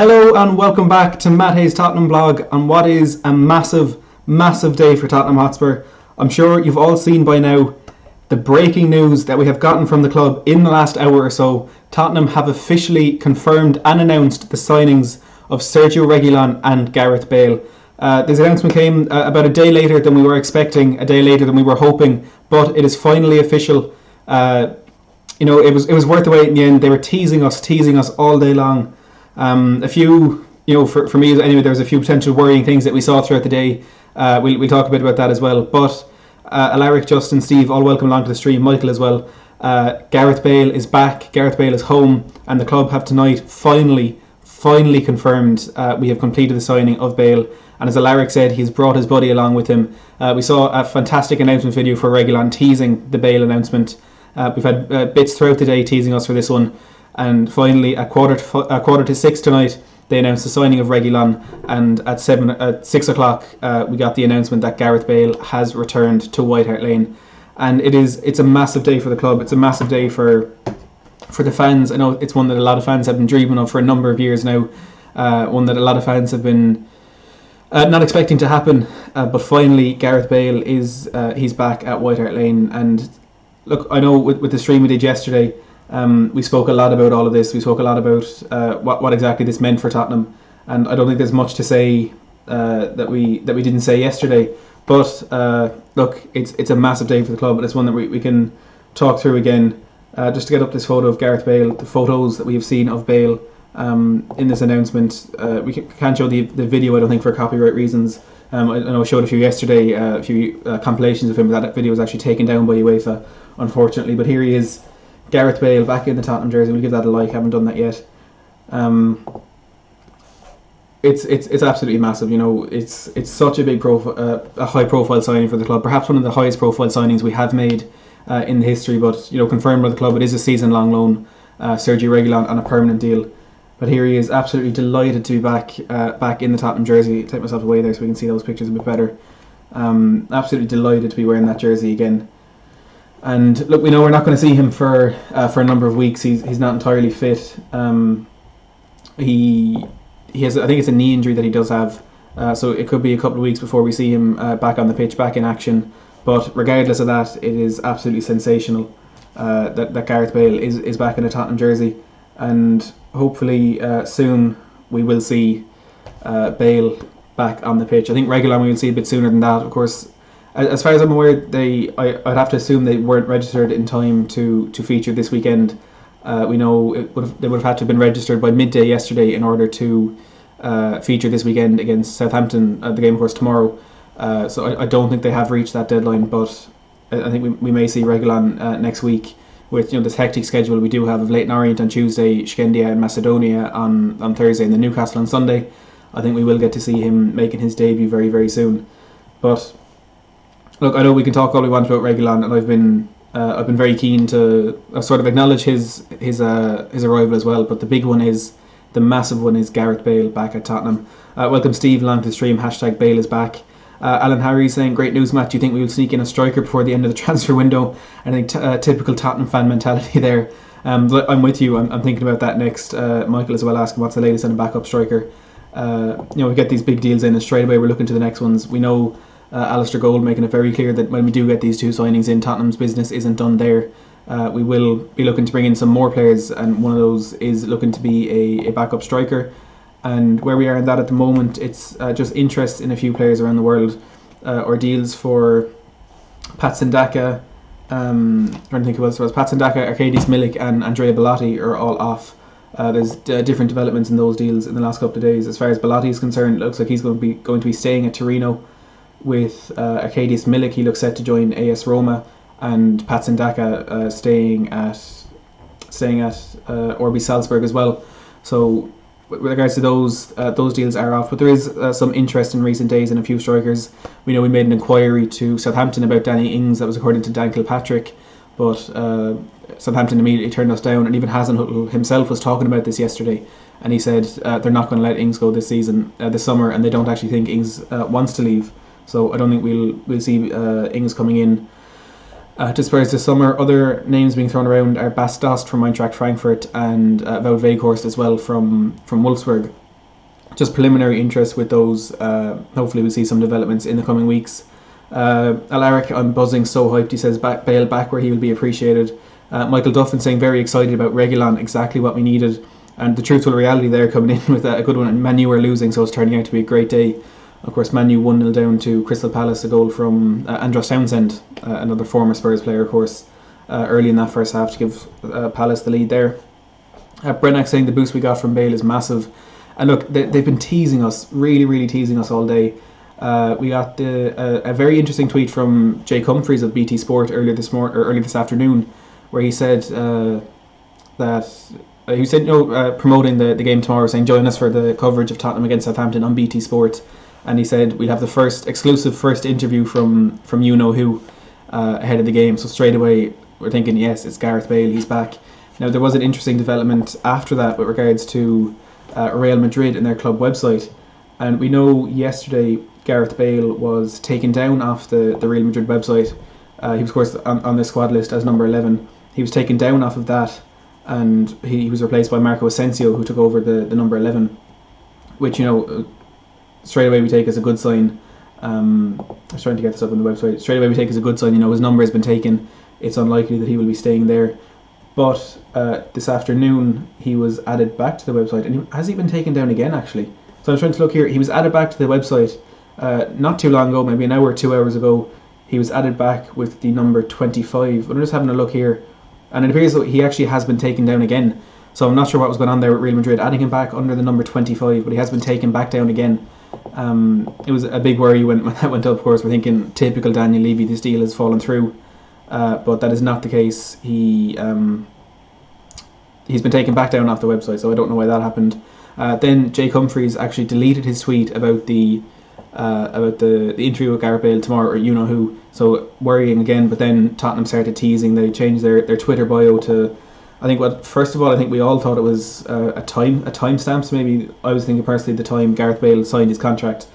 Hello and welcome back to Matt Hayes' Tottenham blog on what is a massive, massive day for Tottenham Hotspur. I'm sure you've all seen by now the breaking news that we have gotten from the club in the last hour or so. Tottenham have officially confirmed and announced the signings of Sergio Reguilon and Gareth Bale. This announcement came about a day later than we were expecting, a day later than we were hoping, but it is finally official. It was worth the wait in the end. They were teasing us all day long. For me anyway, there was a few potential worrying things that we saw throughout the day. We'll talk a bit about that as well. But Alaric, Justin, Steve, all welcome along to the stream. Michael as well. Gareth Bale is back. Gareth Bale is home, and the club have tonight finally confirmed we have completed the signing of Bale. And as Alaric said, he's brought his buddy along with him. We saw a fantastic announcement video for Reguilon teasing the Bale announcement. We've had bits throughout the day teasing us for this one. And finally, at quarter to 6 tonight, they announced the signing of Reguilon, and at 6 o'clock, we got the announcement that Gareth Bale has returned to White Hart Lane, and it's a massive day for the club. It's a massive day for the fans. I know it's one that a lot of fans have been dreaming of for a number of years now. One that a lot of fans have been not expecting to happen, but finally, Gareth Bale he's back at White Hart Lane. And look, I know with the stream we did yesterday. We spoke a lot about all of this. We spoke a lot about what exactly this meant for Tottenham, and I don't think there's much to say that we didn't say yesterday. But look, it's a massive day for the club, and it's one that we can talk through again. Just to get up this photo of Gareth Bale, the photos that we have seen of Bale in this announcement. We can't show the video, I don't think, for copyright reasons. I know I showed a few yesterday, a few compilations of him, but that video was actually taken down by UEFA, unfortunately. But here he is. Gareth Bale back in the Tottenham jersey. We'll give that a like. Haven't done that yet. It's absolutely massive. It's such a big a high profile signing for the club. Perhaps one of the highest profile signings we have made in the history. But confirmed by the club, it is a season long loan. Sergio Reguilon on a permanent deal. But here he is, absolutely delighted to be back in the Tottenham jersey. Take myself away there so we can see those pictures a bit better. Absolutely delighted to be wearing that jersey again. And look, we know we're not going to see him for a number of weeks. He's not entirely fit. He has, I think it's a knee injury that he does have. So it could be a couple of weeks before we see him back on the pitch, back in action. But regardless of that, it is absolutely sensational that Gareth Bale is back in a Tottenham jersey. And hopefully soon we will see Bale back on the pitch. I think Reguilon we will see a bit sooner than that, of course. As far as I'm aware, I'd have to assume they weren't registered in time to feature this weekend. We know they would have had to have been registered by midday yesterday in order to feature this weekend against Southampton at the game, of course, tomorrow. So I don't think they have reached that deadline, but I think we may see Reguilon next week with this hectic schedule we do have of Leyton Orient on Tuesday, Skendia and Macedonia on Thursday, and then Newcastle on Sunday. I think we will get to see him making his debut very, very soon. But look, I know we can talk all we want about Reguilon, and I've been very keen to sort of acknowledge his arrival as well. But the massive one is Gareth Bale back at Tottenham. Welcome Steve along to the stream. #Bale is back. Alan Harry saying, great news, Matt. Do you think we will sneak in a striker before the end of the transfer window? I think typical Tottenham fan mentality there. But I'm with you. I'm thinking about that next. Michael as well asking what's the latest on a backup striker. We get these big deals in, and straight away we're looking to the next ones. We know Alistair Gold making it very clear that when we do get these two signings in, Tottenham's business isn't done there. We will be looking to bring in some more players, and one of those is looking to be a backup striker. And where we are in that at the moment, it's just interest in a few players around the world, or deals for Patson Daka. Trying to think who else was. Patson Daka, Arkadiusz Milik, and Andrea Bellotti are all off. There's different developments in those deals in the last couple of days. As far as Bellotti is concerned, it looks like he's going to be staying at Torino. With Arkadiusz Milik, he looks set to join AS Roma, and Patson Daka staying at RB Salzburg as well. So with regards to those deals are off, but there is some interest in recent days in a few strikers. We know we made an inquiry to Southampton about Danny Ings. That was according to Dan Kilpatrick, but Southampton immediately turned us down, and even Hasenhüttl himself was talking about this yesterday, and he said they're not going to let Ings go this season, this summer, and they don't actually think Ings wants to leave. So I don't think we'll see Ings coming in to Spurs this summer. Other names being thrown around are Bas Dost from Eintracht Frankfurt and Wout Weghorst as well from Wolfsburg. just preliminary interest with those. Hopefully we'll see some developments in the coming weeks. Alaric, I'm buzzing, so hyped. He says Bale back where he will be appreciated. Michael Duffin saying very excited about Reguilon, exactly what we needed. And the truthful reality there coming in with a good one. And Man U are losing, so it's turning out to be a great day. Of course, Man U 1-0 down to Crystal Palace, a goal from Andros Townsend, another former Spurs player, of course, early in that first half to give Palace the lead there. Brennack saying the boost we got from Bale is massive. And look, they've been teasing us, really teasing us all day. We got a very interesting tweet from Jake Humphries of BT Sport early this afternoon, where he said that he said promoting the game tomorrow, saying join us for the coverage of Tottenham against Southampton on BT Sport, and he said we'll have the exclusive interview from you know who ahead of the game. So straight away we're thinking, yes, it's Gareth Bale, he's back. Now there was an interesting development after that with regards to Real Madrid and their club website, and we know yesterday Gareth Bale was taken down off the Real Madrid website. He was of course on the squad list as number 11. He was taken down off of that, and he was replaced by Marco Asensio, who took over the number 11, which straight away we take as a good sign. I was trying to get this up on the website. Straight away we take as a good sign. His number has been taken. It's unlikely that he will be staying there. But this afternoon he was added back to the website, and has he been taken down again actually? So I'm trying to look here. He was added back to the website not too long ago, maybe an hour or 2 hours ago. He was added back with the number 25. But I'm just having a look here, and it appears that he actually has been taken down again. So I'm not sure what was going on there with Real Madrid adding him back under the number 25, but he has been taken back down again. It was a big worry when that went up. Of course, we're thinking typical Daniel Levy, this deal has fallen through, but that is not the case. He's been taken back down off the website, so I don't know why that happened. Then Jake Humphries actually deleted his tweet about the interview with Gareth Bale tomorrow, or you know who. So worrying again. But then Tottenham started teasing. They changed their Twitter bio to, I think first of all, I think we all thought it was a timestamp. So maybe I was thinking personally the time Gareth Bale signed his contract,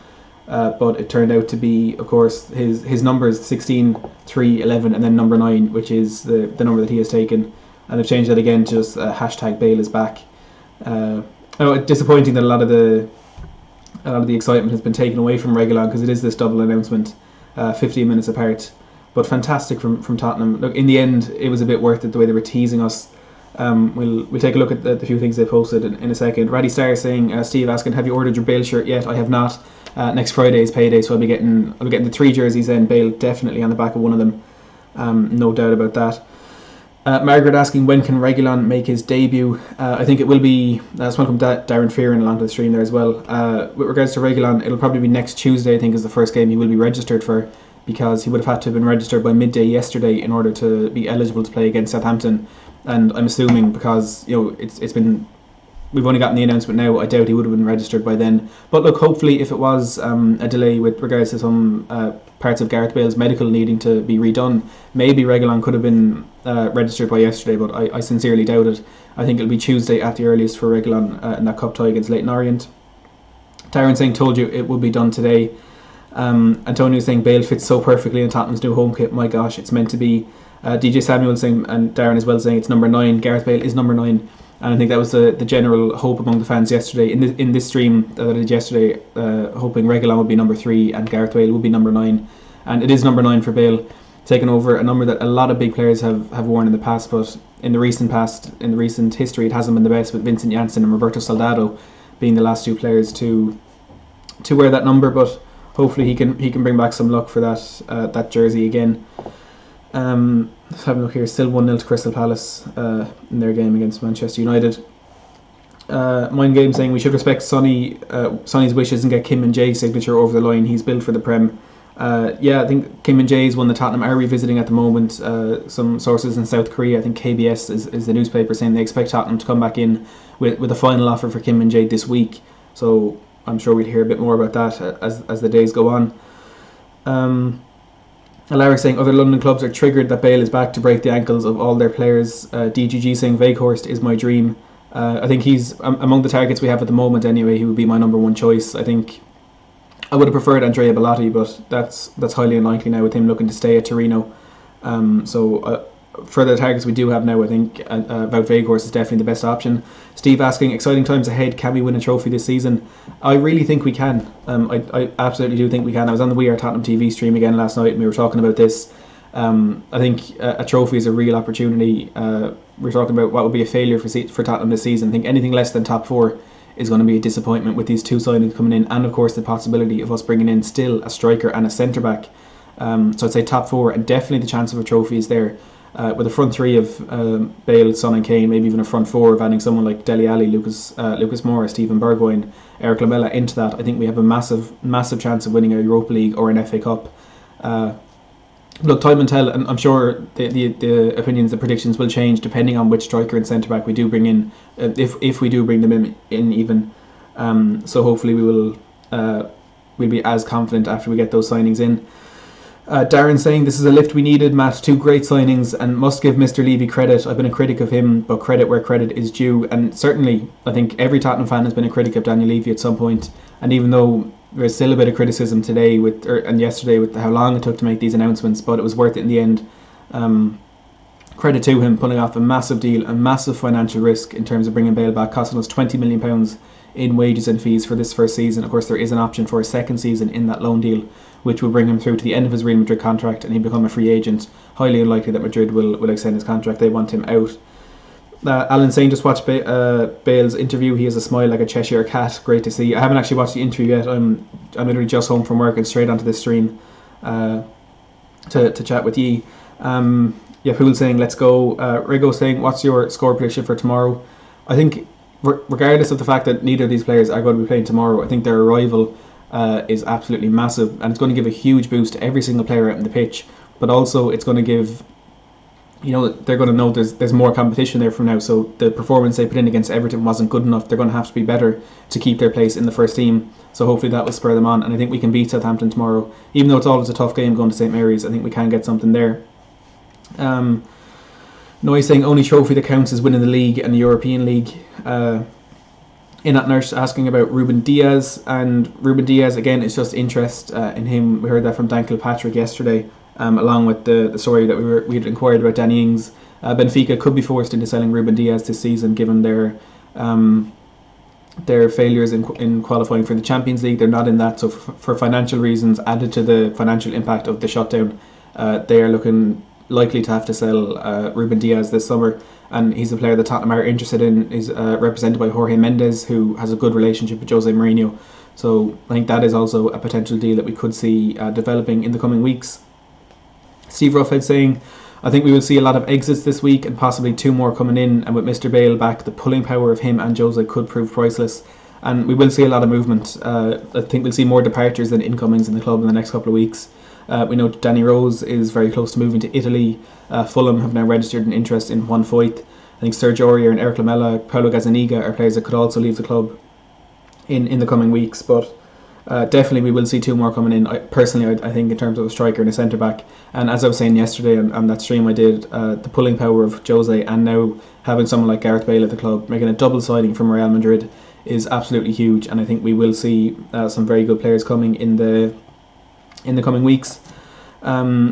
but it turned out to be, of course, his numbers 16, 3, 11, and then number 9, which is the number that he has taken. And they've changed that again to just hashtag Bale is back. It's disappointing that a lot of the excitement has been taken away from Reguilon, because it is this double announcement, 15 minutes apart. But fantastic from Tottenham. Look, in the end, it was a bit worth it the way they were teasing us. We'll take a look at the few things they posted in a second. Raddy Star saying, Steve asking, have you ordered your Bale shirt yet? I have not. Next Friday is payday, so I'll be getting the 3 jerseys in. Bale definitely on the back of one of them. No doubt about that. Margaret asking, when can Reguilon make his debut? I think it will be, let's welcome Darren Fearon along to the stream there as well. With regards to Reguilon, it'll probably be next Tuesday, I think, is the first game he will be registered for, because he would have had to have been registered by midday yesterday in order to be eligible to play against Southampton. And I'm assuming, because it's been, we've only gotten the announcement now, I doubt he would have been registered by then. But look, hopefully if it was a delay with regards to some parts of Gareth Bale's medical needing to be redone, maybe Reguilon could have been registered by yesterday, but I sincerely doubt it. I think it'll be Tuesday at the earliest for Reguilon in that cup tie against Leyton Orient. Darren saying, told you it will be done today. Antonio saying, Bale fits so perfectly in Tottenham's new home kit, my gosh, it's meant to be. DJ Samuel saying, and Darren as well, saying it's number 9. Gareth Bale is number 9, and I think that was the general hope among the fans yesterday in this stream that I did yesterday, hoping Reguilon would be number 3 and Gareth Bale would be number 9, and it is number 9 for Bale, taking over a number that a lot of big players have worn in the past, but in the recent history, it hasn't been the best, with Vincent Janssen and Roberto Soldado being the last 2 players to wear that number. But hopefully he can bring back some luck for that jersey again. Let's have a look here. Still 1-0 to Crystal Palace in their game against Manchester United. Mind Game saying we should respect Sonny's wishes and get Kim and Jae's signature over the line. He's built for the Prem. I think Kim and Jae is one that Tottenham are revisiting at the moment. Some sources in South Korea, I think KBS is the newspaper, saying they expect Tottenham to come back in with a final offer for Kim and Jae this week. So I'm sure we'll hear a bit more about that as the days go on. Alaric saying other London clubs are triggered that Bale is back to break the ankles of all their players. DGG saying Weghorst is my dream. I think he's among the targets we have at the moment anyway. He would be my number 1 choice. I think I would have preferred Andrea Bellotti, but that's highly unlikely now with him looking to stay at Torino. So for the targets we do have now, I think Wout Weghorst is definitely the best option. Steve asking, exciting times ahead, can we win a trophy this season? I really think we can. I absolutely do think we can. I was on the We Are Tottenham TV stream again last night and we were talking about this. I think a trophy is a real opportunity. We're talking about what would be a failure for Tottenham this season. I think anything less than top 4 is going to be a disappointment with these 2 signings coming in, and of course the possibility of us bringing in still a striker and a centre back. So I'd say top 4, and definitely the chance of a trophy is there. With a front 3 of Bale, Son and Kane, maybe even a front 4 of adding someone like Dele Alli, Lucas Moura, Stephen Bergwijn, Eric Lamela into that, I think we have a massive chance of winning a Europa League or an FA Cup. Look, time will tell, and I'm sure the opinions, the predictions will change depending on which striker and centre back we do bring in, if we do bring them in even. So hopefully we'll be as confident after we get those signings in. Darren saying, this is a lift we needed, Matt. 2 great signings, and must give Mr. Levy credit. I've been a critic of him, but credit where credit is due. And certainly, I think every Tottenham fan has been a critic of Daniel Levy at some point. And even though there's still a bit of criticism today and yesterday with how long it took to make these announcements, but it was worth it in the end. Credit to him, pulling off a massive deal, a massive financial risk in terms of bringing Bale back, costing us £20 million in wages and fees for this first season. Of course, there is an option for a second season in that loan deal, which will bring him through to the end of his Real Madrid contract and he'll become a free agent. Highly unlikely that Madrid will extend his contract. They want him out. Alan saying, just watch Bale's interview. He has a smile like a Cheshire cat. Great to see. I haven't actually watched the interview yet. I'm literally just home from work and straight onto this stream to chat with ye. Pool saying, let's go. Rigo saying, what's your score prediction for tomorrow? I think, regardless of the fact that neither of these players are going to be playing tomorrow, I think their arrival is absolutely massive, and it's going to give a huge boost to every single player out on the pitch. But also, it's going to give, they're going to know there's more competition there from now. So the performance they put in against Everton wasn't good enough. They're going to have to be better to keep their place in the first team. So hopefully that will spur them on, and I think we can beat Southampton tomorrow. Even though it's always a tough game going to St Mary's, I think we can get something there. Noy saying, only trophy that counts is winning the league and the European League. Inat Nurse asking about Ruben Diaz, and Ruben Diaz again, it's just interest in him. We heard that from Dan Kilpatrick yesterday, along with the story that we had inquired about Danny Ings. Benfica could be forced into selling Ruben Diaz this season given their failures in qualifying for the Champions League. They're not in that, so for financial reasons, added to the financial impact of the shutdown, they are looking likely to have to sell Ruben Diaz this summer. And he's a player that Tottenham are interested in. Is represented by Jorge Mendes, who has a good relationship with Jose Mourinho. So I think that is also a potential deal that we could see developing in the coming weeks. Steve Ruffhead saying, I think we will see a lot of exits this week and possibly 2 more coming in. And with Mr. Bale back, the pulling power of him and Jose could prove priceless. And we will see a lot of movement. I think we'll see more departures than incomings in the club in the next couple of weeks. We know Danny Rose is very close to moving to Italy. Fulham have now registered an interest in Juan Foyth. I think Sergio Reguilon and Eric Lamela, Paulo Gazzaniga are players that could also leave the club in the coming weeks. But definitely we will see 2 more coming in. Personally, I think in terms of a striker and a centre back. And as I was saying yesterday on that stream I did, the pulling power of Jose and now having someone like Gareth Bale at the club, making a double signing from Real Madrid is absolutely huge. And I think we will see some very good players coming in the coming weeks.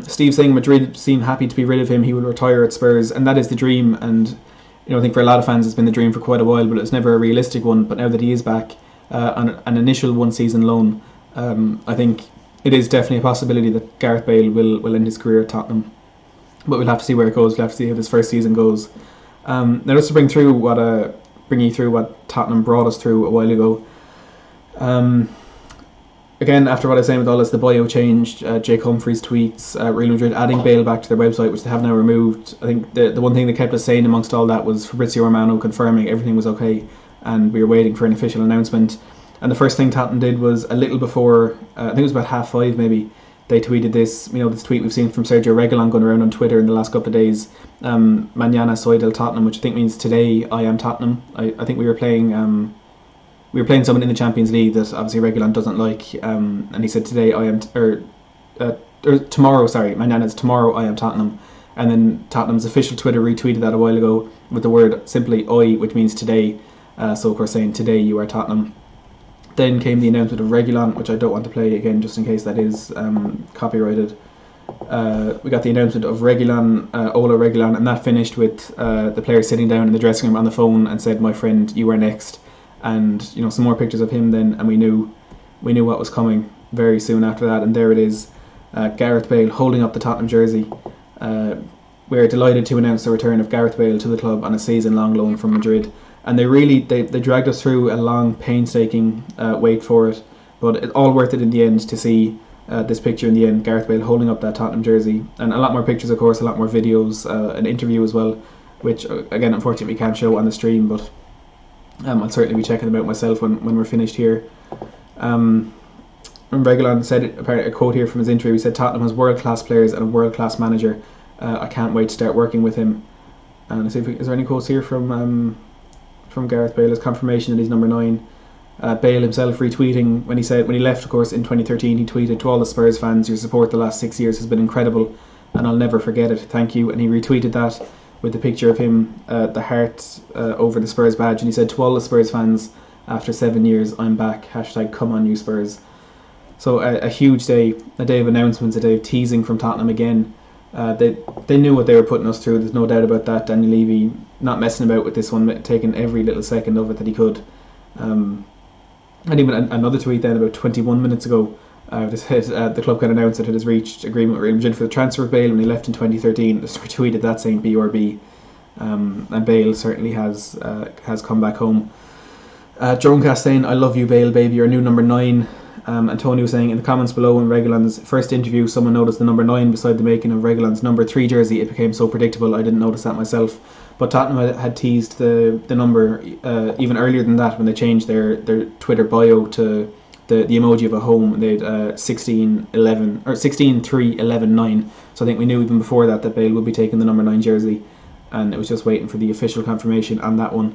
Steve saying Madrid seem happy to be rid of him. He will retire at Spurs, and that is the dream. And I think for a lot of fans it's been the dream for quite a while, but it's never a realistic one. But now that he is back on an initial 1-season loan, I think it is definitely a possibility that Gareth Bale will end his career at Tottenham. But we'll have to see where it goes. We'll have to see how this first season goes. Now just to bring you through what Tottenham brought us through a while ago. Again, after what I was saying with all this, the bio changed, Jake Humphries tweets, Real Madrid adding Bale back to their website, which they have now removed. I think the one thing that kept us sane amongst all that was Fabrizio Romano confirming everything was okay, and we were waiting for an official announcement. And the first thing Tottenham did was a little before, I think it was about 5:30 maybe, they tweeted this, this tweet we've seen from Sergio Reguilon going around on Twitter in the last couple of days, Mañana soy del Tottenham, which I think means today I am Tottenham. I think we were playing someone in the Champions League that obviously Reguilon doesn't like, and he said today I am, or tomorrow, sorry, Mañana is tomorrow I am Tottenham. And then Tottenham's official Twitter retweeted that a while ago with the word simply "oi," which means today. So of course saying today you are Tottenham. Then came the announcement of Reguilon, which I don't want to play again just in case that is copyrighted. we got the announcement of Reguilon, Ola Reguilon, and that finished with the players sitting down in the dressing room on the phone and said, "My friend, you are next." And some more pictures of him then, and we knew what was coming very soon after that. And there it is, Gareth Bale holding up the Tottenham jersey. We're delighted to announce the return of Gareth Bale to the club on a season-long loan from Madrid. And they dragged us through a long, painstaking wait for it, but it's all worth it in the end to see this picture in the end, Gareth Bale holding up that Tottenham jersey. And a lot more pictures, of course, a lot more videos, an interview as well, which, again, unfortunately we can't show on the stream, but I'll certainly be checking them out myself when we're finished here. Reguilon said, apparently a quote here from his interview, he said, "Tottenham has world-class players and a world-class manager. I can't wait to start working with him." And let's see is there any quotes here from Gareth Bale as confirmation that he's number 9. Bale himself retweeting when he left, of course, in 2013, he tweeted, "To all the Spurs fans, your support the last 6 years has been incredible and I'll never forget it. Thank you." And he retweeted that with the picture of him, the heart over the Spurs badge, and he said, "To all the Spurs fans, after 7 years, I'm back. Hashtag come on you Spurs." So a huge day, a day of announcements, a day of teasing from Tottenham again. They knew what they were putting us through, there's no doubt about that. Daniel Levy not messing about with this one, taking every little second of it that he could. And even another tweet then about 21 minutes ago, the club can announce that it has reached agreement with Real Madrid for the transfer of Bale when he left in 2013. Just retweeted that saying BRB. And Bale certainly has come back home. Joncast saying, "I love you, Bale, baby, you're new number 9. Antonio saying, "In the comments below, in Reguilon's first interview, someone noticed the number 9 beside the making of Reguilon's number 3 jersey. It became so predictable, I didn't notice that myself." But Tottenham had teased the number even earlier than that when they changed their Twitter bio to the emoji of a home. They had 16-11 or 16-3-11-9. So I think we knew even before that Bale would be taking the number 9 jersey, and it was just waiting for the official confirmation on that one.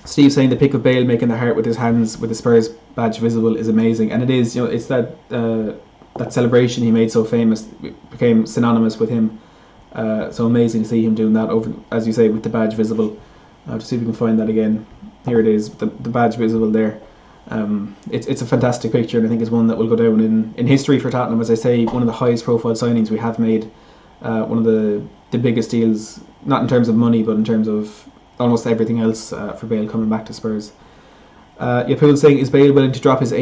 Steve saying the pic of Bale making the heart with his hands with the Spurs badge visible is amazing, and it is. It's that celebration he made so famous, it became synonymous with him. So amazing to see him doing that over, as you say, with the badge visible. To see if we can find that again. Here it is, the badge visible there. It's a fantastic picture, and I think it's one that will go down in history for Tottenham. As I say, one of the highest profile signings we have made. One of the biggest deals, not in terms of money, but in terms of almost everything else for Bale coming back to Spurs. Yapul saying, "Is Bale willing to drop his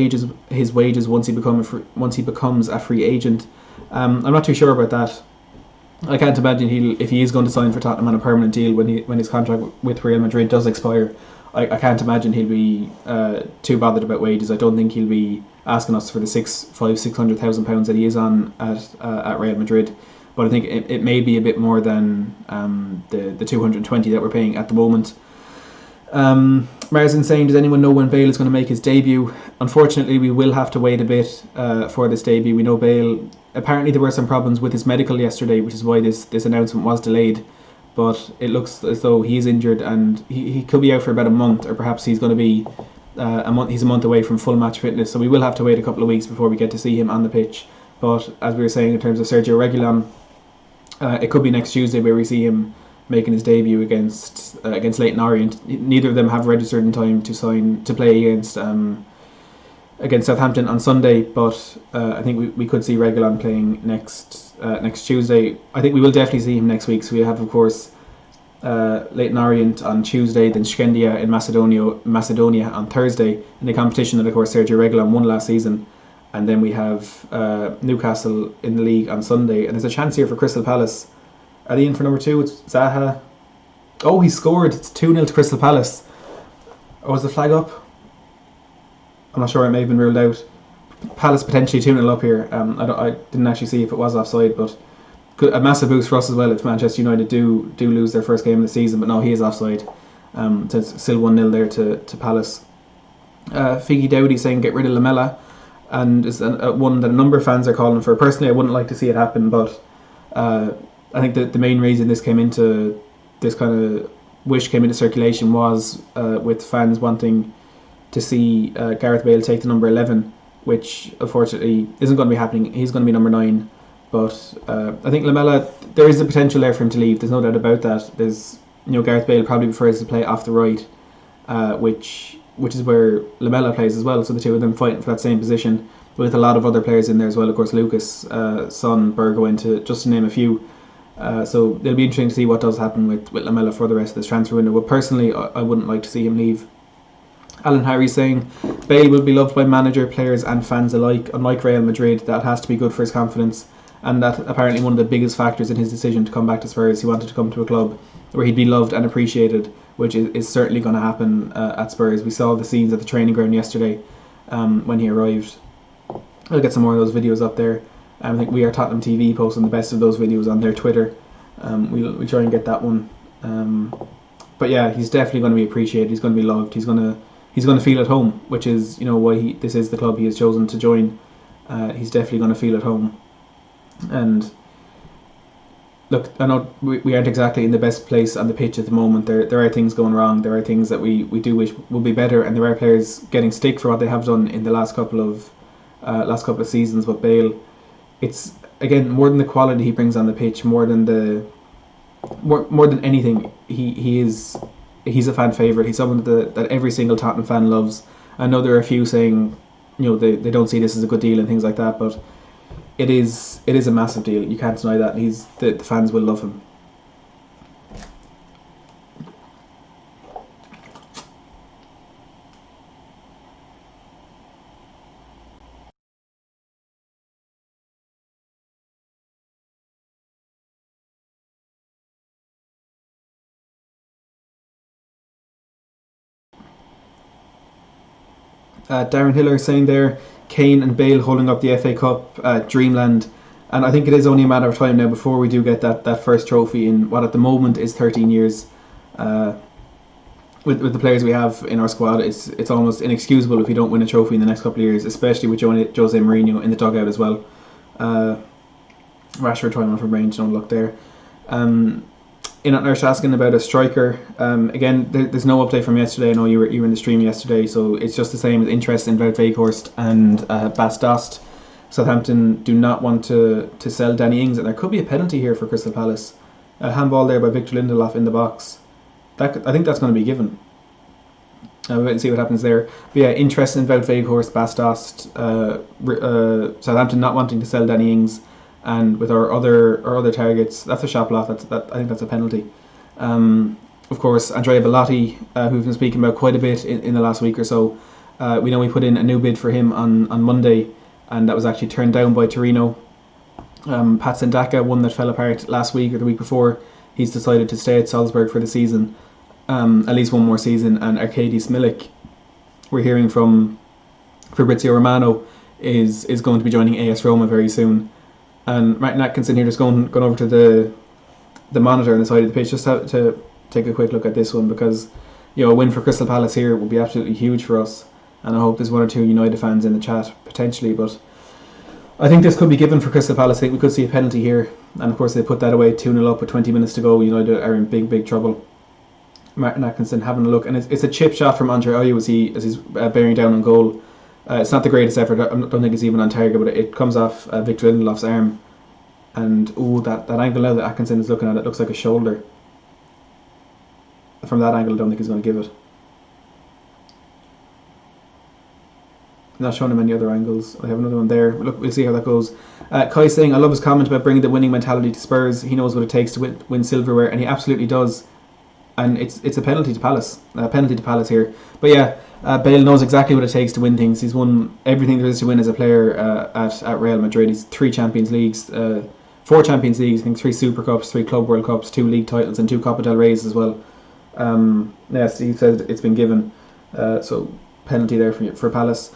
wages once he becomes a free agent?" I'm not too sure about that. I can't imagine if he is going to sign for Tottenham on a permanent deal when his contract with Real Madrid does expire. I can't imagine he'll be too bothered about wages. I don't think he'll be asking us for the £600,000 that he is on at Real Madrid. But I think it may be a bit more than the 220 that we're paying at the moment. Marzin saying, "Does anyone know when Bale is going to make his debut?" Unfortunately, we will have to wait a bit for this debut. We know Bale, apparently there were some problems with his medical yesterday, which is why this announcement was delayed. But it looks as though he's injured and he could be out for about a month, or perhaps he's going to be he's a month away from full match fitness. So we will have to wait a couple of weeks before we get to see him on the pitch. But as we were saying, in terms of Sergio Reguilon, it could be next Tuesday where we see him making his debut against Leyton Orient. Neither of them have registered in time to play against Southampton on Sunday, but I think we could see Reguilon playing next Tuesday. I think we will definitely see him next week. So we have, of course, Leyton Orient on Tuesday, then Shkendia in Macedonia on Thursday, in the competition that, of course, Sergio Reguilon won last season. And then we have Newcastle in the league on Sunday. And there's a chance here for Crystal Palace. Are they in for number 2? It's Zaha. Oh, he scored. It's 2-0 to Crystal Palace. Oh, was the flag up? I'm not sure. It may have been ruled out. Palace potentially 2-0 up here. I didn't actually see if it was offside, but a massive boost for us as well if Manchester United do lose their first game of the season. But no, he is offside. So it's still 1-0 there to Palace. Figgy Dowdy saying get rid of Lamela. And it's one that a number of fans are calling for. Personally, I wouldn't like to see it happen, but I think that the main reason this kind of wish came into circulation was with fans wanting to see Gareth Bale take the number 11, which unfortunately isn't going to be happening. He's going to be number 9, but I think Lamela, there is the potential there for him to leave. There's no doubt about that. Gareth Bale probably prefers to play off the right, which which is where Lamela plays as well. So the two of them fighting for that same position, with a lot of other players in there as well. Of course, Lucas, Son, Bergwijn, just to name a few. So it'll be interesting to see what does happen with Lamela for the rest of this transfer window. But personally, I wouldn't like to see him leave. Alan Harry saying Bale will be loved by manager, players and fans alike. Unlike Real Madrid, that has to be good for his confidence, and that apparently one of the biggest factors in his decision to come back to Spurs. He wanted to come to a club where he'd be loved and appreciated, which is certainly going to happen at Spurs. We saw the scenes at the training ground yesterday when he arrived. I'll get some more of those videos up there. I think We Are Tottenham TV posting the best of those videos on their Twitter. We'll try and get that one. But yeah, he's definitely going to be appreciated. He's going to be loved. He's going to feel at home, which is, why this is the club he has chosen to join. He's definitely going to feel at home. And look, I know we aren't exactly in the best place on the pitch at the moment. There are things going wrong. There are things that we do wish would be better, and there are players getting stick for what they have done in the last couple of seasons. But Bale, it's again more than the quality he brings on the pitch, more than anything. He's a fan favourite. He's someone that every single Tottenham fan loves. I know there are a few saying, they don't see this as a good deal and things like that, but it is a massive deal. You can't deny that. The fans will love him. Darren Hiller saying there, Kane and Bale holding up the FA Cup, dreamland. And I think it is only a matter of time now before we do get that first trophy in what at the moment is 13 years. With the players we have in our squad, it's almost inexcusable if we don't win a trophy in the next couple of years, especially with Jose Mourinho in the dugout as well. Rashford trying one from range, don't look there. Nurse asking about a striker. Again, there's no update from yesterday. I know you were in the stream yesterday, so it's just the same as interest in Wout Weghorst and Bas Dost. Southampton do not want to sell Danny Ings, and there could be a penalty here for Crystal Palace. A handball there by Victor Lindelof in the box. I think that's going to be given. We'll wait and see what happens there. But yeah, interest in Wout Weghorst, Bas Dost. Southampton not wanting to sell Danny Ings. And with our other targets, that's a shot block. I think that's a penalty. Of course, Andrea Bellotti, who we've been speaking about quite a bit in the last week or so. We know we put in a new bid for him on Monday, and that was actually turned down by Torino. Pat Sendaka, one that fell apart last week or the week before, he's decided to stay at Salzburg for the season, at least one more season. And Arkadiusz Milik, we're hearing from Fabrizio Romano, is going to be joining AS Roma very soon. And Martin Atkinson here just going over to the monitor on the side of the pitch just to take a quick look at this one, because a win for Crystal Palace here would be absolutely huge for us, and I hope there's one or two United fans in the chat potentially, but I think this could be given for Crystal Palace. I think we could see a penalty here, and of course they put that away 2-0 up with 20 minutes to go. United are in big trouble. Martin Atkinson having a look, and it's a chip shot from Andre Ayew as he's bearing down on goal. It's not the greatest effort. I don't think it's even on target, but it comes off Victor Lindelof's arm. And that angle now that Atkinson is looking at, it looks like a shoulder. From that angle, I don't think he's going to give it. Not showing him any other angles. I have another one there. Look, we'll see how that goes. Kai saying, I love his comment about bringing the winning mentality to Spurs. He knows what it takes to win silverware, and he absolutely does. And it's a penalty to Palace. Here. But yeah, Bale knows exactly what it takes to win things. He's won everything there is to win as a player at Real Madrid. He's 3 Champions Leagues, 4 Champions Leagues, I think 3 Super Cups, 3 Club World Cups, 2 league titles, and 2 Copa del Reys as well. Yes, he said it's been given. So penalty there for Palace.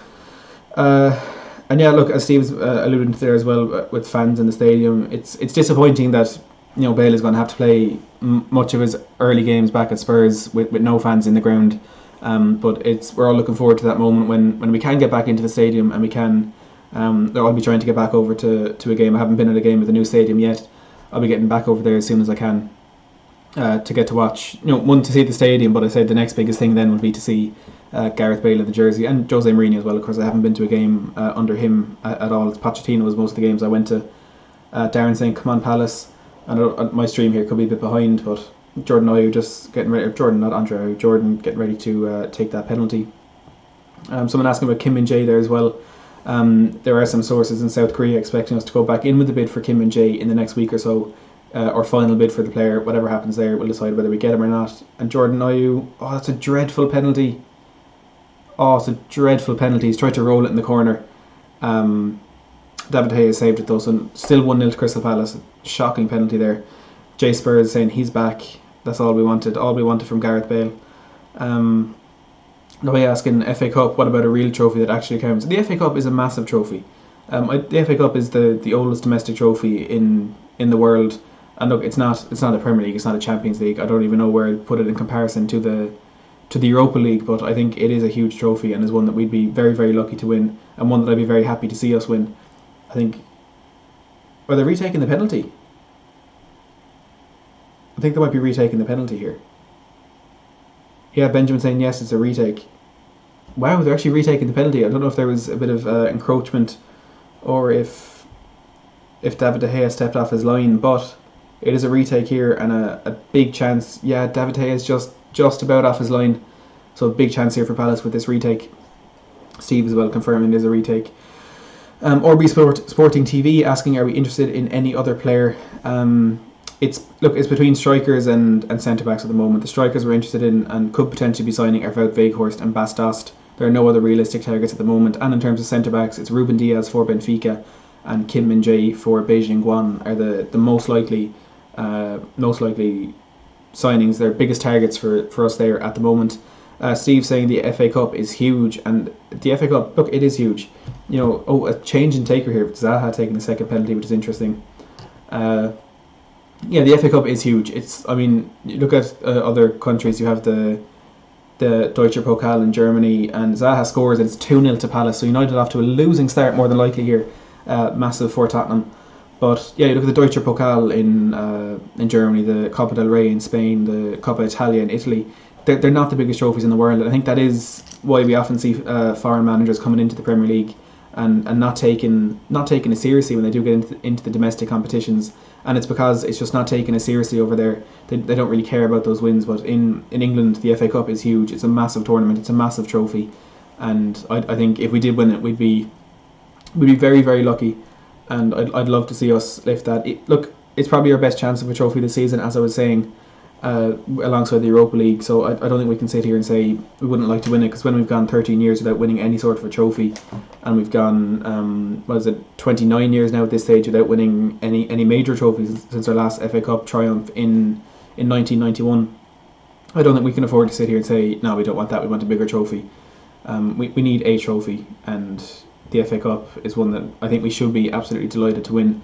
And yeah, look, as Steve's alluded to there as well, with fans in the stadium, it's disappointing that Bale is going to have to play much of his early games back at Spurs with no fans in the ground. But we're all looking forward to that moment when we can get back into the stadium, and we can. I'll be trying to get back over to a game. I haven't been at a game at the new stadium yet. I'll be getting back over there as soon as I can to get to watch. One, to see the stadium, but I said the next biggest thing then would be to see Gareth Bale in the jersey, and Jose Mourinho as well. Of course, I haven't been to a game under him at all. It's Pochettino was most of the games I went to. Darren saying, "Come on, Palace." And my stream here could be a bit behind, but Jordan Ayew just getting ready. Jordan, not Andre Ayew. Jordan getting ready to take that penalty. Someone asking about Kim Min-jae there as well. There are some sources in South Korea expecting us to go back in with the bid for Kim Min-jae in the next week or so, or final bid for the player. Whatever happens there, we'll decide whether we get him or not. And Jordan Ayew, oh, that's a dreadful penalty. Oh, it's a dreadful penalty. He's tried to roll it in the corner. David De Gea saved it though, so still 1-0 to Crystal Palace. Shocking penalty there. Jay Spurs saying he's back. That's all we wanted. All we wanted from Gareth Bale. Nobody asking FA Cup, what about a real trophy that actually counts? The FA Cup is a massive trophy. The FA Cup is the oldest domestic trophy in the world. And look, it's not a Premier League, it's not a Champions League. I don't even know where I'd put it in comparison to the Europa League, but I think it is a huge trophy and is one that we'd be very, very lucky to win, and one that I'd be very happy to see us win. I think... Are they retaking the penalty? I think they might be retaking the penalty here. Yeah, Benjamin saying yes, it's a retake. Wow, they're actually retaking the penalty. I don't know if there was a bit of encroachment or if David De Gea stepped off his line, but it is a retake here and a big chance. Yeah, David De Gea is just about off his line, so a big chance here for Palace with this retake. Steve as well confirming there's a retake. RB Sporting TV asking, are we interested in any other player? It's between strikers and centre backs at the moment. The strikers we're interested in and could potentially be signing are Wout Weghorst and Bas Dost. There are no other realistic targets at the moment. And in terms of centre backs, it's Ruben Diaz for Benfica and Kim Min-jae for Beijing Guan are the most likely signings. They're biggest targets for us there at the moment. Steve saying the FA Cup is huge, and the FA Cup, look, it is huge. You know, a change in taker here with Zaha taking the second penalty, which is interesting. Yeah, the FA Cup is huge. You look at other countries. You have the Deutsche Pokal in Germany, and Zaha scores, and it's 2-0 to Palace. So United off to a losing start more than likely here. Massive for Tottenham. But yeah, you look at the Deutsche Pokal in Germany, the Coppa del Rey in Spain, the Coppa Italia in Italy. They're not the biggest trophies in the world, and I think that is why we often see foreign managers coming into the Premier League and not taking it seriously when they do get into the domestic competitions. And it's because it's just not taking it seriously over there. They don't really care about those wins. But in England, the FA Cup is huge. It's a massive tournament. It's a massive trophy, and I think if we did win it, we'd be very, very lucky. And I'd love to see us lift that. It's probably our best chance of a trophy this season, as I was saying, alongside the Europa League. So I don't think we can sit here and say we wouldn't like to win it, because when we've gone 13 years without winning any sort of a trophy, and we've gone 29 years now at this stage without winning any major trophies since our last FA Cup triumph in 1991, I don't think we can afford to sit here and say no, we don't want that, we want a bigger trophy. We need a trophy, and the FA Cup is one that I think we should be absolutely delighted to win.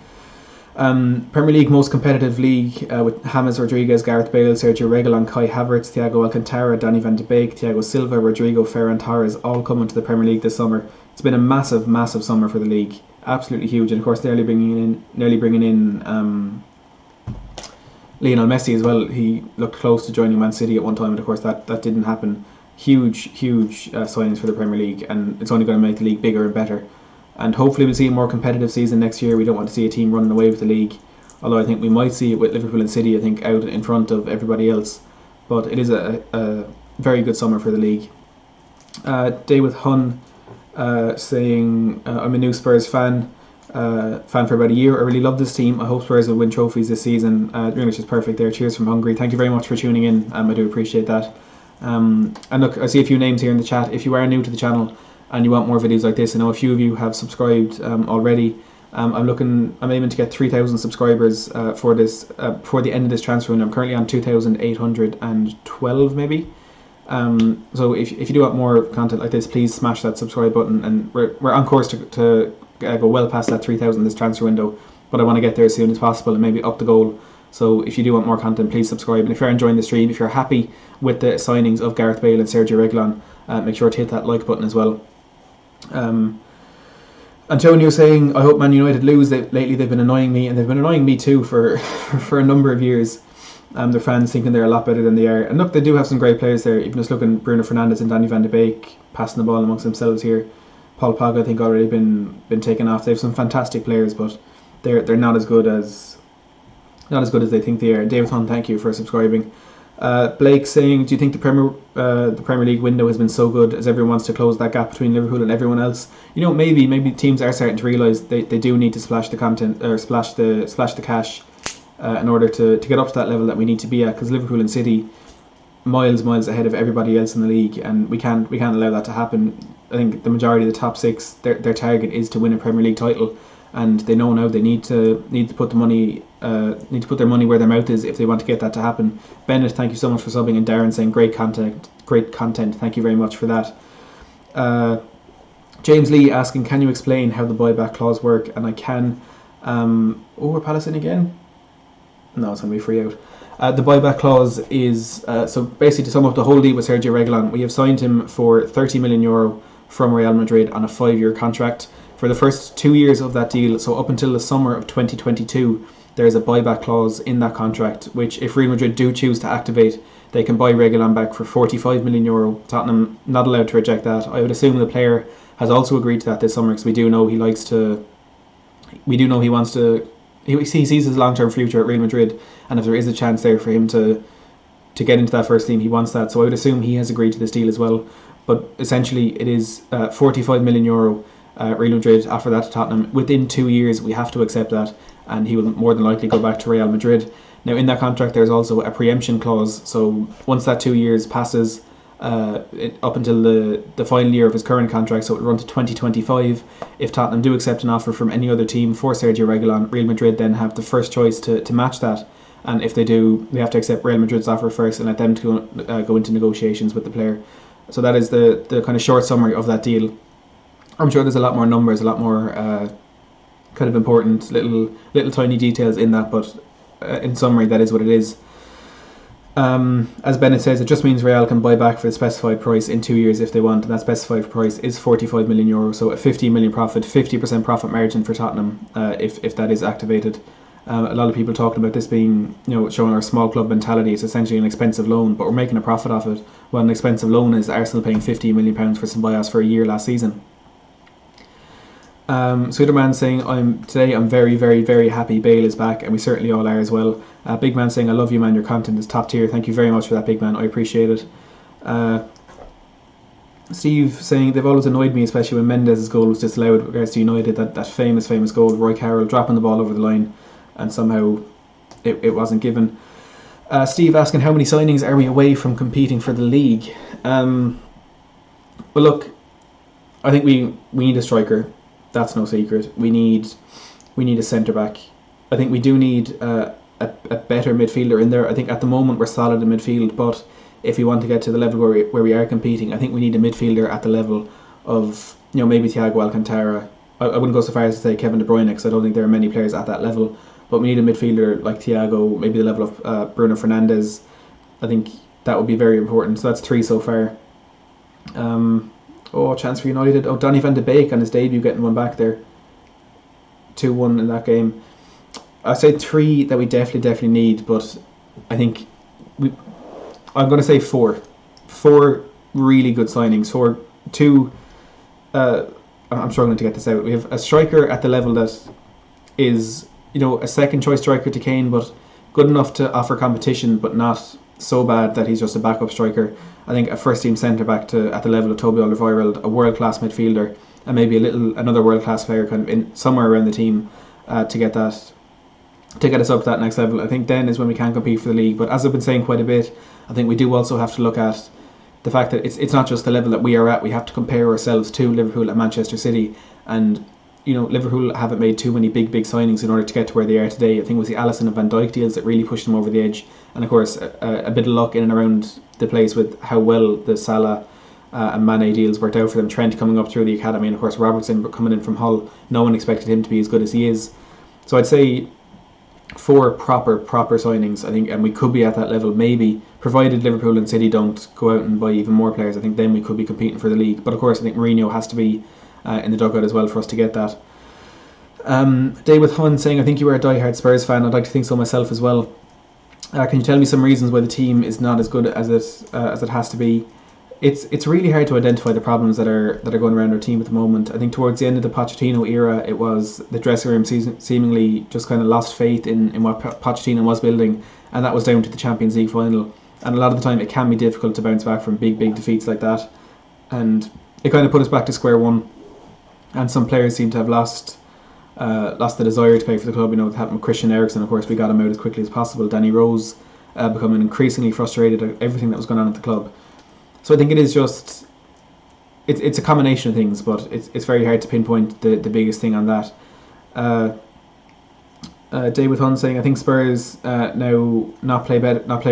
Premier League most competitive league with James Rodriguez, Gareth Bale, Sergio Reguilon, Kai Havertz, Thiago Alcantara, Danny van de Beek, Thiago Silva, Rodrigo, Ferran Torres, all coming to the Premier League this summer. It's been a massive, massive summer for the league, absolutely huge, and of course nearly bringing in Lionel Messi as well. He looked close to joining Man City at one time, and of course that didn't happen. Huge signings for the Premier League, and it's only going to make the league bigger and better. And hopefully we'll see a more competitive season next year. We don't want to see a team running away with the league, although I think we might see it with Liverpool and City, I think, out in front of everybody else. But it is a very good summer for the league. Day with Hun saying, I'm a new Spurs fan for about a year. I really love this team. I hope Spurs will win trophies this season. Your English is perfect there. Cheers from Hungary. Thank you very much for tuning in. I do appreciate that. And look, I see a few names here in the chat. If you are new to the channel and you want more videos like this, I know a few of you have subscribed already. I'm aiming to get 3,000 subscribers for the end of this transfer window. I'm currently on 2,812 maybe. So if you do want more content like this, please smash that subscribe button, and we're on course to go well past that 3,000 this transfer window, but I want to get there as soon as possible and maybe up the goal. So if you do want more content, please subscribe, and if you're enjoying the stream, if you're happy with the signings of Gareth Bale and Sergio Reguilon, make sure to hit that like button as well. Antonio saying, I hope Man United lose. Lately they've been annoying me, and they've been annoying me too for a number of years. Their fans thinking they're a lot better than they are. And look, they do have some great players there. Even just looking, Bruno Fernandes and Danny van de Beek passing the ball amongst themselves here. Paul Pogba, I think, already been taken off. They have some fantastic players, but they're not as good as they think they are. David Hunt, thank you for subscribing. Blake saying, do you think the Premier League window has been so good as everyone wants to close that gap between Liverpool and everyone else? Maybe teams are starting to realise they do need to splash the content or splash the cash in order to get up to that level that we need to be at, because Liverpool and City miles ahead of everybody else in the league, and we can't allow that to happen. I think the majority of the top six, their target is to win a Premier League title, and they know now they need to put their money where their mouth is if they want to get that to happen. Bennett, thank you so much for subbing, and Darren saying great content. Thank you very much for that. James Lee asking, can you explain how the buyback clause work? And I can. We're Palace in again? No, it's going to be free out. The buyback clause is so basically, to sum up the whole deal with Sergio Reguilon, we have signed him for €30 million from Real Madrid on a 5-year contract. For the first 2 years of that deal, so up until the summer of 2022, there's a buyback clause in that contract, which if Real Madrid do choose to activate, they can buy Reguilon back for €45 million. Tottenham not allowed to reject that. I would assume the player has also agreed to that this summer, because we do know he wants to. He sees his long-term future at Real Madrid, and if there is a chance there for him to get into that first team, he wants that. So I would assume he has agreed to this deal as well. But essentially, it is €45 million. Real Madrid offer that to Tottenham. Within 2 years, we have to accept that, and he will more than likely go back to Real Madrid. Now, in that contract, there's also a preemption clause. So once that 2 years passes, up until the final year of his current contract, so it will run to 2025. If Tottenham do accept an offer from any other team for Sergio Reguilon, Real Madrid then have the first choice to match that. And if they do, we have to accept Real Madrid's offer first and let them to go into negotiations with the player. So that is the kind of short summary of that deal. I'm sure there's a lot more numbers, a lot more kind of important little tiny details in that, but in summary, that is what it is. As Bennett says, it just means Real can buy back for the specified price in 2 years if they want, and that specified price is €45 million, so a 15 million profit, 50% profit margin for Tottenham if that is activated. A lot of people talking about this being, showing our small club mentality. It's essentially an expensive loan, but we're making a profit off it. Well, an expensive loan is Arsenal paying £15 million for Ceballos for a year last season. Sweeterman saying, I'm very, very, very happy Bale is back, and we certainly all are as well. Big Man saying, I love you, man, your content is top tier. Thank you very much for that, Big Man, I appreciate it. Steve saying, they've always annoyed me, especially when Mendez's goal was disallowed with regards to United, that famous goal, Roy Carroll dropping the ball over the line, and somehow it wasn't given. Steve asking, how many signings are we away from competing for the league? Well, look, I think we need a striker. That's no secret. We need a centre back. I think we do need a better midfielder in there. I think at the moment we're solid in midfield, but if we want to get to the level where we are competing, I think we need a midfielder at the level of maybe Thiago Alcantara. I wouldn't go so far as to say Kevin De Bruyne, because I don't think there are many players at that level. But we need a midfielder like Thiago, maybe the level of Bruno Fernandes. I think that would be very important. So that's 3 so far. Chance for United. Donny van de Beek on his debut getting one back there. 2-1 in that game. I say 3 that we definitely need, but I think I'm going to say 4. 4 really good signings. 2. I'm struggling to get this out. We have a striker at the level that is, a second choice striker to Kane, but good enough to offer competition, but not so bad that he's just a backup striker. I think a first team centre back at the level of Toby Alderweireld, a world class midfielder, and maybe another world class player kind of in somewhere around the team to get us up to that next level. I think then is when we can compete for the league. But as I've been saying quite a bit, I think we do also have to look at the fact that it's not just the level that we are at. We have to compare ourselves to Liverpool and Manchester City, and Liverpool haven't made too many big signings in order to get to where they are today. I think it was the Alisson and Van Dijk deals that really pushed them over the edge, and of course a bit of luck in and around the place with how well the Salah and Mane deals worked out for them. Trent coming up through the academy, and of course Robertson coming in from Hull. No one expected him to be as good as he is. So I'd say 4 proper signings, I think, and we could be at that level maybe, provided Liverpool and City don't go out and buy even more players. I think then we could be competing for the league. But of course I think Mourinho has to be in the dugout as well for us to get that. David Hunn saying, I think you are a diehard Spurs fan. I'd like to think so myself as well. Can you tell me some reasons why the team is not as good as it has to be? It's really hard to identify the problems that are going around our team at the moment. I think towards the end of the Pochettino era, it was the dressing room seemingly just kind of lost faith in what Pochettino was building, and that was down to the Champions League final. and a lot of the time it can be difficult to bounce back from big defeats like that, and it kind of put us back to square one. And some players seem to have lost the desire to play for the club. It happened with Christian Eriksen. Of course, we got him out as quickly as possible. Danny Rose becoming increasingly frustrated at everything that was going on at the club. So I think it is just it's a combination of things, but it's very hard to pinpoint the biggest thing on that. David Hunn saying, I think Spurs now not play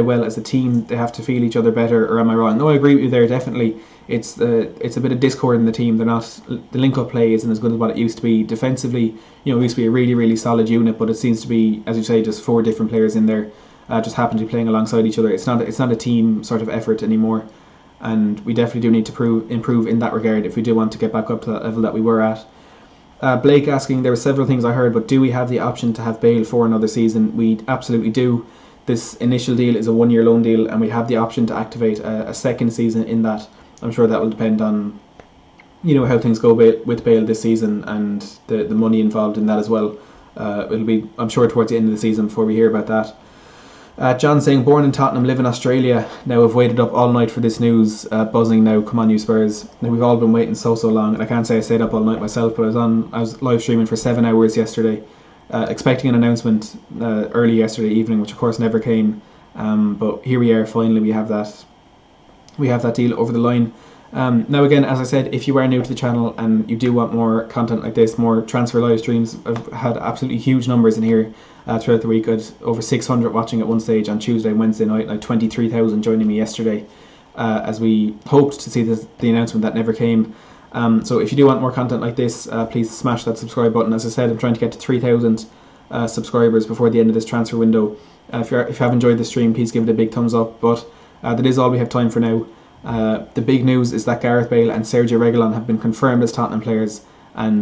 well as a team. They have to feel each other better, or am I wrong? No, I agree with you there. Definitely, it's a bit of discord in the team. The link-up play isn't as good as what it used to be. Defensively, it used to be a really solid unit, but it seems to be, as you say, just 4 different players in there, just happen to be playing alongside each other. It's not a team sort of effort anymore, and we definitely do need to improve in that regard if we do want to get back up to that level that we were at. Blake asking, there were several things I heard, but do we have the option to have Bale for another season? We absolutely do. This initial deal is a 1-year loan deal, and we have the option to activate a second season in that. I'm sure that will depend on how things go with Bale this season and the money involved in that as well. It'll be, I'm sure, towards the end of the season before we hear about that. John saying, born in Tottenham, live in Australia. Now I've waited up all night for this news. Buzzing now. Come on, you Spurs. Now we've all been waiting so long, and I can't say I stayed up all night myself, but I was live streaming for 7 hours yesterday, expecting an announcement early yesterday evening, which of course never came. But here we are. Finally, we have that deal over the line. Now again, as I said, if you are new to the channel and you do want more content like this, more transfer live streams, I've had absolutely huge numbers in here throughout the week. I had over 600 watching at one stage on Tuesday and Wednesday night, like 23,000 joining me yesterday, as we hoped to see the announcement that never came. So if you do want more content like this, please smash that subscribe button. As I said, I'm trying to get to 3,000 subscribers before the end of this transfer window. If you have enjoyed the stream, please give it a big thumbs up. But that is all we have time for now. The big news is that Gareth Bale and Sergio Reguilon have been confirmed as Tottenham players, and